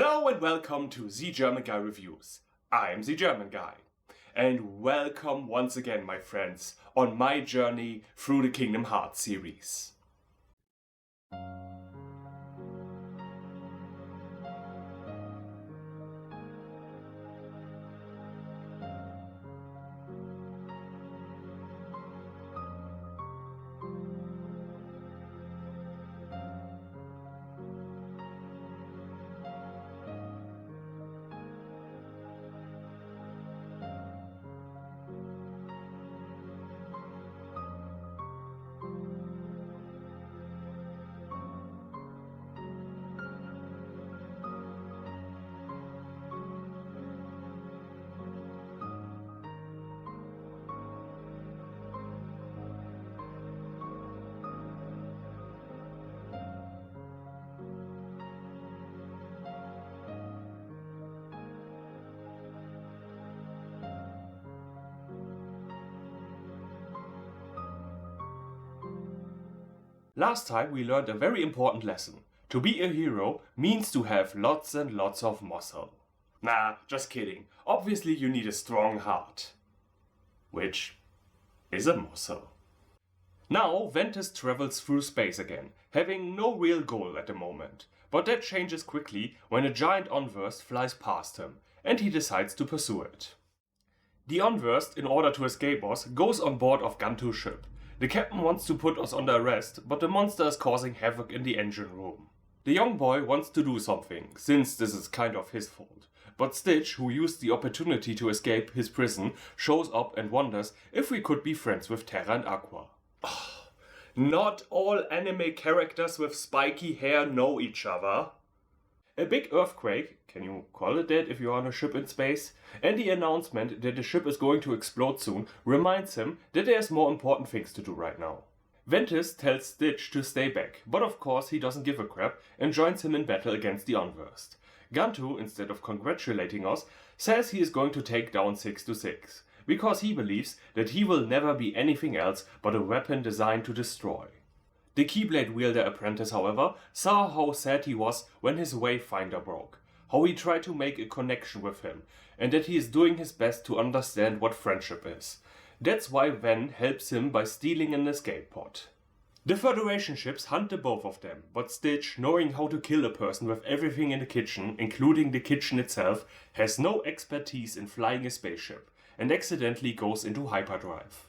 Hello and welcome to Zgermanguy Reviews. I'm Zgermanguy. And welcome once again, my friends, on my journey through the Kingdom Hearts series. Last time we learned a very important lesson. To be a hero means to have lots and lots of muscle. Nah, just kidding. Obviously you need a strong heart. Which is a muscle. Now Ventus travels through space again, having no real goal at the moment. But that changes quickly when a giant onverse flies past him, and he decides to pursue it. The onverse, in order to escape us, goes on board of Gantu's ship. The captain wants to put us under arrest, but the monster is causing havoc in the engine room. The young boy wants to do something, since this is kind of his fault. But Stitch, who used the opportunity to escape his prison, shows up and wonders if we could be friends with Terra and Aqua. Not all anime characters with spiky hair know each other. A big earthquake, can you call it that if you're on a ship in space, and the announcement that the ship is going to explode soon reminds him that there's more important things to do right now. Ventus tells Stitch to stay back, but of course he doesn't give a crap and joins him in battle against the Unversed. Gantu, instead of congratulating us, says he is going to take down 626, because he believes that he will never be anything else but a weapon designed to destroy. The Keyblade wielder apprentice, however, saw how sad he was when his wayfinder broke, how he tried to make a connection with him, and that he is doing his best to understand what friendship is. That's why Ven helps him by stealing an escape pod. The Federation ships hunt the both of them, but Stitch, knowing how to kill a person with everything in the kitchen, including the kitchen itself, has no expertise in flying a spaceship, and accidentally goes into hyperdrive.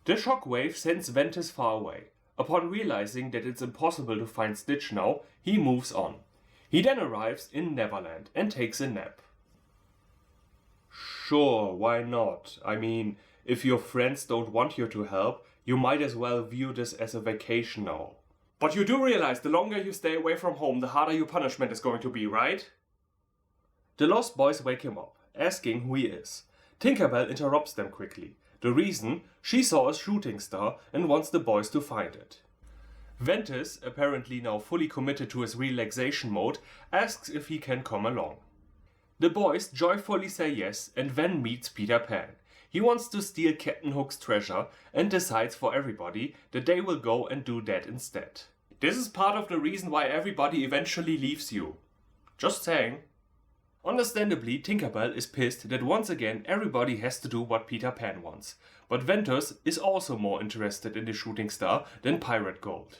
The shockwave sends Ventus far away. Upon realizing that it's impossible to find Stitch now, he moves on. He then arrives in Neverland and takes a nap. Sure, why not? I mean, if your friends don't want you to help, you might as well view this as a vacation now. But you do realize the longer you stay away from home, the harder your punishment is going to be, right? The Lost Boys wake him up, asking who he is. Tinkerbell interrupts them quickly. The reason, she saw a shooting star and wants the boys to find it. Ventus, apparently now fully committed to his relaxation mode, asks if he can come along. The boys joyfully say yes, and Ven meets Peter Pan. He wants to steal Captain Hook's treasure and decides for everybody that they will go and do that instead. This is part of the reason why everybody eventually leaves you. Just saying. Understandably, Tinkerbell is pissed that once again everybody has to do what Peter Pan wants, but Ventus is also more interested in the shooting star than pirate gold.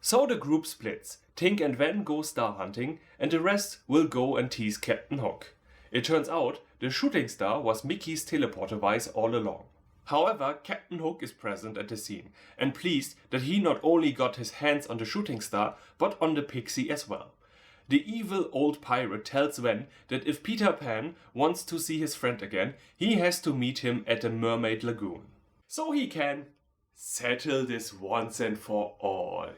So the group splits. Tink and Ven go star hunting, and the rest will go and tease Captain Hook. It turns out the shooting star was Mickey's teleport device all along. However, Captain Hook is present at the scene, and pleased that he not only got his hands on the shooting star, but on the pixie as well. The evil old pirate tells Ven that if Peter Pan wants to see his friend again, he has to meet him at the Mermaid Lagoon. So he can settle this once and for all.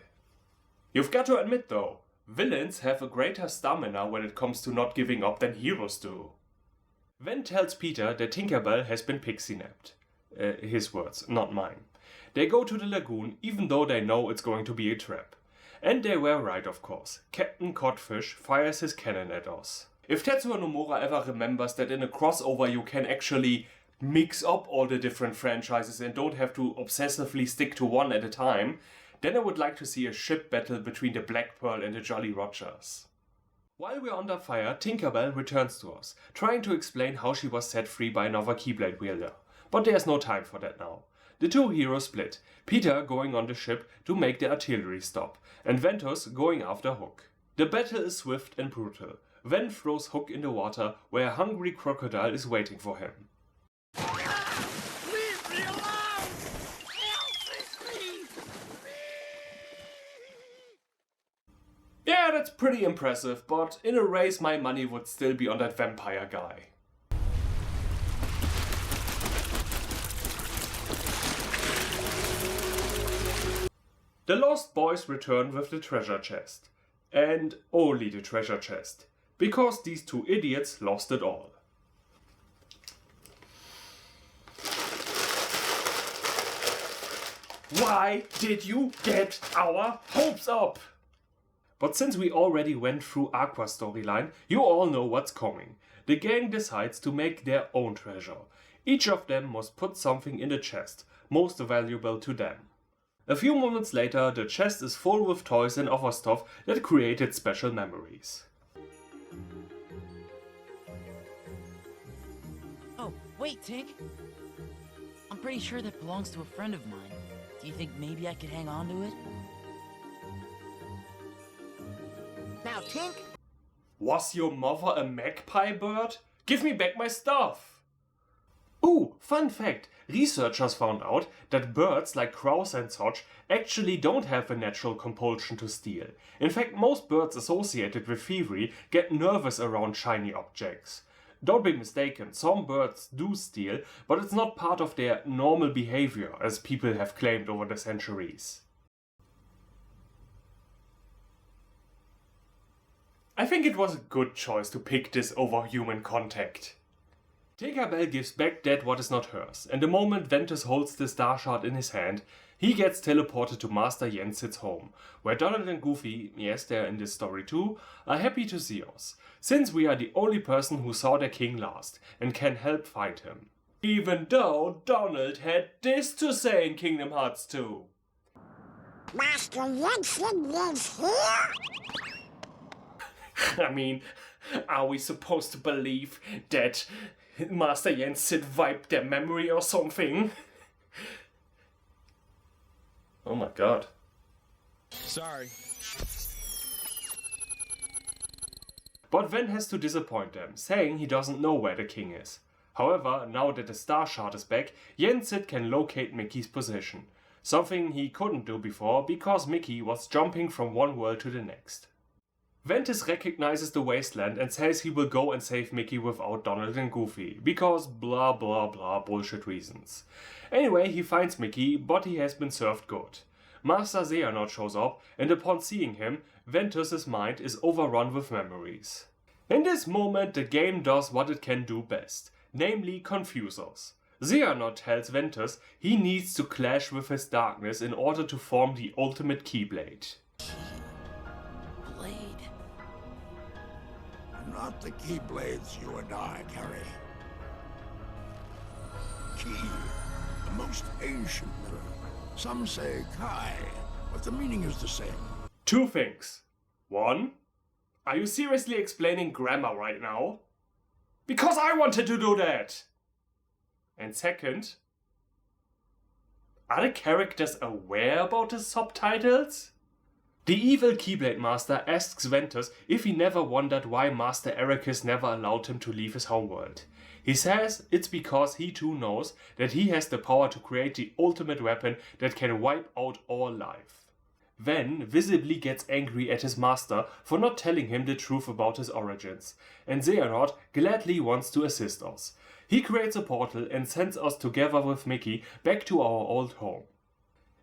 You've got to admit though, villains have a greater stamina when it comes to not giving up than heroes do. Ven tells Peter that Tinkerbell has been pixie-napped. His words, not mine. They go to the lagoon even though they know it's going to be a trap. And they were right, of course. Captain Codfish fires his cannon at us. If Tetsuya Nomura ever remembers that in a crossover you can actually mix up all the different franchises and don't have to obsessively stick to one at a time, then I would like to see a ship battle between the Black Pearl and the Jolly Rogers. While we're under fire, Tinkerbell returns to us, trying to explain how she was set free by another Keyblade wielder. But there's no time for that now. The two heroes split, Peter going on the ship to make the artillery stop, and Ventus going after Hook. The battle is swift and brutal. Ven throws Hook in the water, where a hungry crocodile is waiting for him. Leave me alone! Yeah, that's pretty impressive, but in a race my money would still be on that vampire guy. The Lost Boys return with the treasure chest. And only the treasure chest. Because these two idiots lost it all. Why did you get our hopes up? But since we already went through Aqua's storyline, you all know what's coming. The gang decides to make their own treasure. Each of them must put something in the chest, most valuable to them. A few moments later, the chest is full with toys and other stuff that created special memories. Oh, wait, Tink! I'm pretty sure that belongs to a friend of mine. Do you think maybe I could hang on to it? Now, Tink! Was your mother a magpie bird? Give me back my stuff! Ooh, fun fact! Researchers found out that birds like crows and such actually don't have a natural compulsion to steal. In fact, most birds associated with thievery get nervous around shiny objects. Don't be mistaken, some birds do steal, but it's not part of their normal behavior, as people have claimed over the centuries. I think it was a good choice to pick this over human contact. Tinkerbell gives back that what is not hers, and the moment Ventus holds the star shard in his hand, he gets teleported to Master Yensid's home, where Donald and Goofy, yes they're in this story too, are happy to see us, since we are the only person who saw their king last, and can help find him. Even though Donald had this to say in Kingdom Hearts 2. Master Yensid lives here? I mean, are we supposed to believe that Master Yensid wiped their memory or something? Oh my god. Sorry. But Ven has to disappoint them, saying he doesn't know where the king is. However, now that the star shard is back, Yensid can locate Mickey's position. Something he couldn't do before because Mickey was jumping from one world to the next. Ventus recognizes the wasteland and says he will go and save Mickey without Donald and Goofy, because blah blah blah bullshit reasons. Anyway, he finds Mickey, but he has been served good. Master Xehanort shows up, and upon seeing him, Ventus's mind is overrun with memories. In this moment, the game does what it can do best, namely confuse us. Xehanort tells Ventus he needs to clash with his darkness in order to form the ultimate Keyblade. Blade. Not the Keyblades you and I carry. Key, the most ancient mirror. Some say Kai, but the meaning is the same. Two things. One, are you seriously explaining grammar right now? Because I wanted to do that! And second, are the characters aware about the subtitles? The evil Keyblade Master asks Ventus if he never wondered why Master Eraqus never allowed him to leave his homeworld. He says it's because he too knows that he has the power to create the ultimate weapon that can wipe out all life. Ven visibly gets angry at his master for not telling him the truth about his origins, and Xehanort gladly wants to assist us. He creates a portal and sends us together with Mickey back to our old home.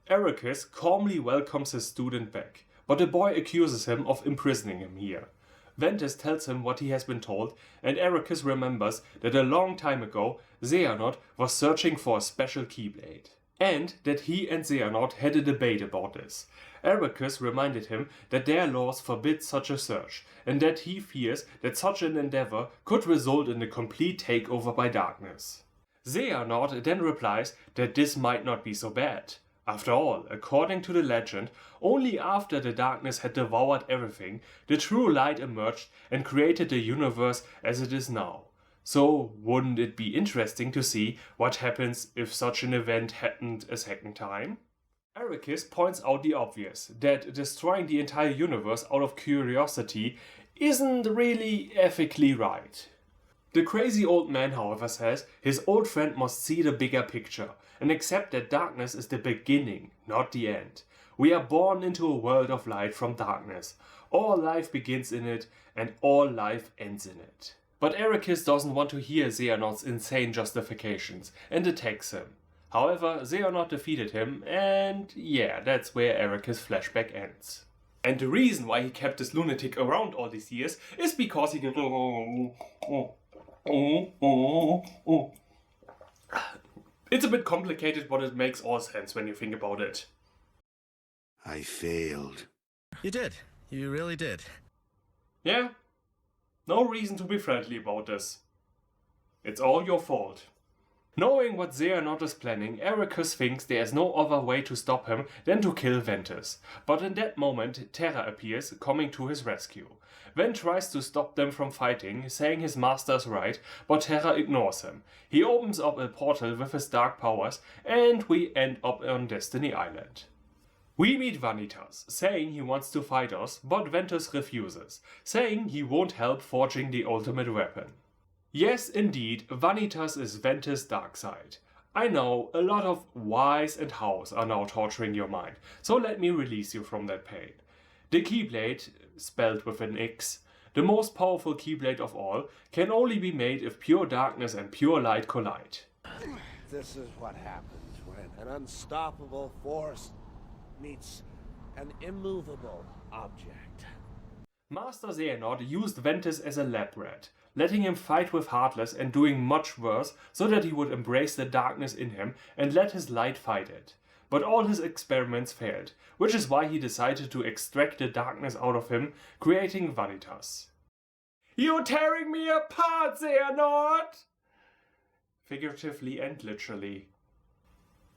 Eraqus calmly welcomes his student back, but the boy accuses him of imprisoning him here. Ventus tells him what he has been told, and Eraqus remembers that a long time ago Xehanort was searching for a special Keyblade, and that he and Xehanort had a debate about this. Eraqus reminded him that their laws forbid such a search, and that he fears that such an endeavor could result in a complete takeover by darkness. Xehanort then replies that this might not be so bad. After all, according to the legend, only after the darkness had devoured everything, the true light emerged and created the universe as it is now. So, wouldn't it be interesting to see what happens if such an event happened a second time? Eraqus points out the obvious, that destroying the entire universe out of curiosity isn't really ethically right. The crazy old man, however, says his old friend must see the bigger picture and accept that darkness is the beginning, not the end. We are born into a world of light from darkness. All life begins in it and all life ends in it. But Eraqus doesn't want to hear Xehanort's insane justifications and attacks him. However, Xehanort defeated him, and yeah, that's where Eraqus' flashback ends. And the reason why he kept this lunatic around all these years is because he could... It's a bit complicated, but it makes all sense when you think about it. I failed. You did. You really did. Yeah, no reason to be friendly about this. It's all your fault. Knowing what Xehanort is planning, Eraqus thinks there is no other way to stop him than to kill Ventus. But in that moment, Terra appears, coming to his rescue. Ven tries to stop them from fighting, saying his master's right, but Terra ignores him. He opens up a portal with his dark powers, and we end up on Destiny Island. We meet Vanitas, saying he wants to fight us, but Ventus refuses, saying he won't help forging the ultimate weapon. Yes, indeed, Vanitas is Ventus' dark side. I know, a lot of whys and hows are now torturing your mind, so let me release you from that pain. The Keyblade, spelled with an X, the most powerful Keyblade of all, can only be made if pure darkness and pure light collide. This is what happens when an unstoppable force meets an immovable object. Master Xehanort used Ventus as a lab rat, letting him fight with Heartless and doing much worse so that he would embrace the darkness in him and let his light fight it. But all his experiments failed, which is why he decided to extract the darkness out of him, creating Vanitas. You're tearing me apart, Xehanort! Figuratively and literally.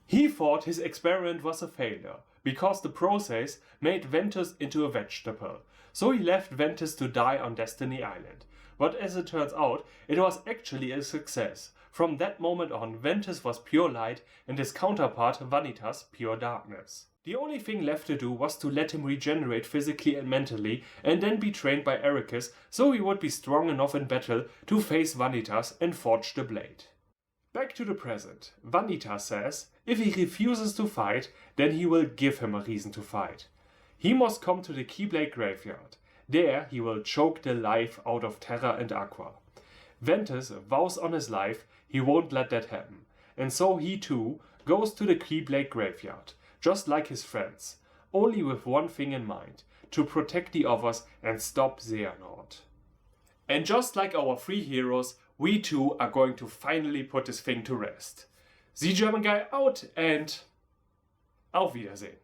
He thought his experiment was a failure, because the process made Ventus into a vegetable, so he left Ventus to die on Destiny Island. But as it turns out, it was actually a success. From that moment on, Ventus was pure light and his counterpart, Vanitas, pure darkness. The only thing left to do was to let him regenerate physically and mentally and then be trained by Eraqus so he would be strong enough in battle to face Vanitas and forge the blade. Back to the present. Vanitas says if he refuses to fight, then he will give him a reason to fight. He must come to the Keyblade graveyard. There he will choke the life out of Terra and Aqua. Ventus vows on his life he won't let that happen, and so he too goes to the Keyblade graveyard, just like his friends, only with one thing in mind, to protect the others and stop Xehanort. And just like our three heroes, we too are going to finally put this thing to rest. Zgermanguy out and auf Wiedersehen.